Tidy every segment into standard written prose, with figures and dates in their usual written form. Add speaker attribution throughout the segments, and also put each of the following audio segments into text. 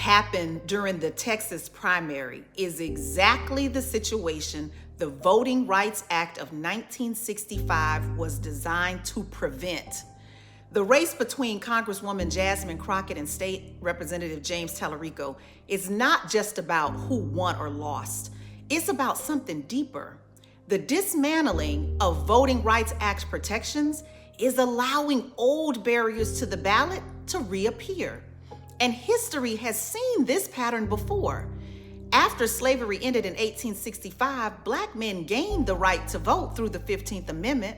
Speaker 1: happened during the Texas primary is exactly the situation the Voting Rights Act of 1965 was designed to prevent. The race between Congresswoman Jasmine Crockett and State Representative James Tallarico is not just about who won or lost. It's about something deeper. The dismantling of Voting Rights Act protections is allowing old barriers to the ballot to reappear. And history has seen this pattern before. After slavery ended in 1865, Black men gained the right to vote through the 15th Amendment.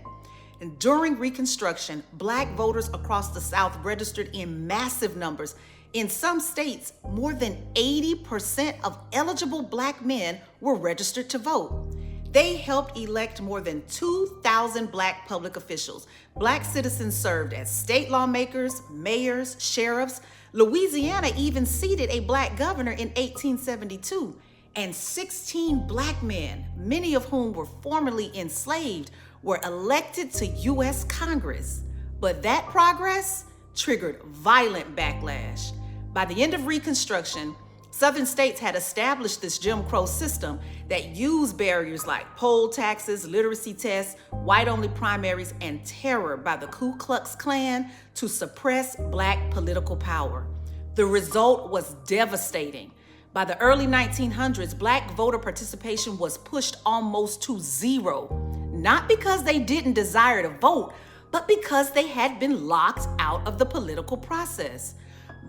Speaker 1: And during Reconstruction, Black voters across the South registered in massive numbers. In some states, more than 80% of eligible Black men were registered to vote. They helped elect more than 2,000 Black public officials. Black citizens served as state lawmakers, mayors, sheriffs. Louisiana even seated a Black governor in 1872. And 16 Black men, many of whom were formerly enslaved, were elected to U.S. Congress. But that progress triggered violent backlash. By the end of Reconstruction, Southern states had established this Jim Crow system that used barriers like poll taxes, literacy tests, white-only primaries, and terror by the Ku Klux Klan to suppress Black political power. The result was devastating. By the early 1900s, Black voter participation was pushed almost to zero, not because they didn't desire to vote, but because they had been locked out of the political process.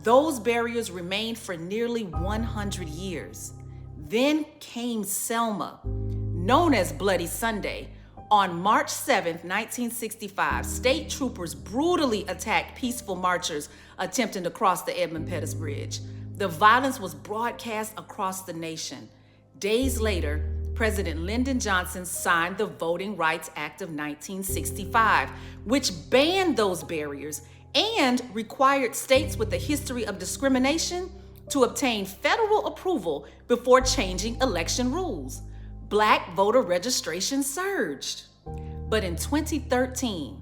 Speaker 1: Those barriers remained for nearly 100 years. Then came Selma, known as Bloody Sunday. On March 7, 1965, state troopers brutally attacked peaceful marchers attempting to cross the Edmund Pettus Bridge. The violence was broadcast across the nation. Days later, President Lyndon Johnson signed the Voting Rights Act of 1965, which banned those barriers and required states with a history of discrimination to obtain federal approval before changing election rules. Black voter registration surged. But in 2013,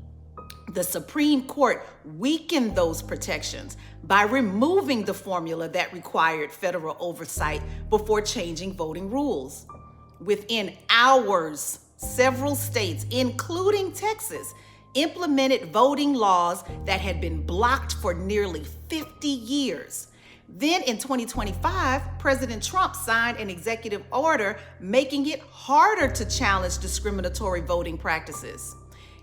Speaker 1: the Supreme Court weakened those protections by removing the formula that required federal oversight before changing voting rules. Within hours, several states, including Texas, implemented voting laws that had been blocked for nearly 50 years. Then in 2025, President Trump signed an executive order making it harder to challenge discriminatory voting practices.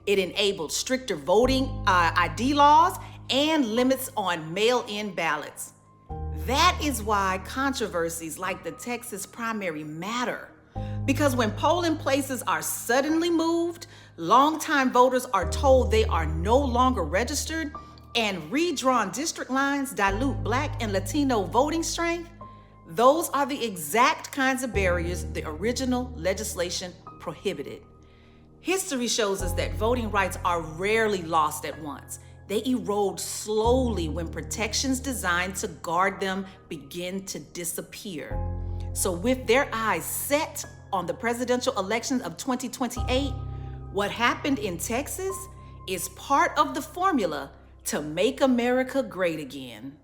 Speaker 1: It enabled stricter voting ID laws and limits on mail-in ballots. That is why controversies like the Texas primary matter. Because when polling places are suddenly moved, longtime voters are told they are no longer registered, and redrawn district lines dilute Black and Latino voting strength, those are the exact kinds of barriers the original legislation prohibited. History shows us that voting rights are rarely lost at once. They erode slowly when protections designed to guard them begin to disappear. So with their eyes set on the presidential elections of 2028, what happened in Texas is part of the formula to make America great again.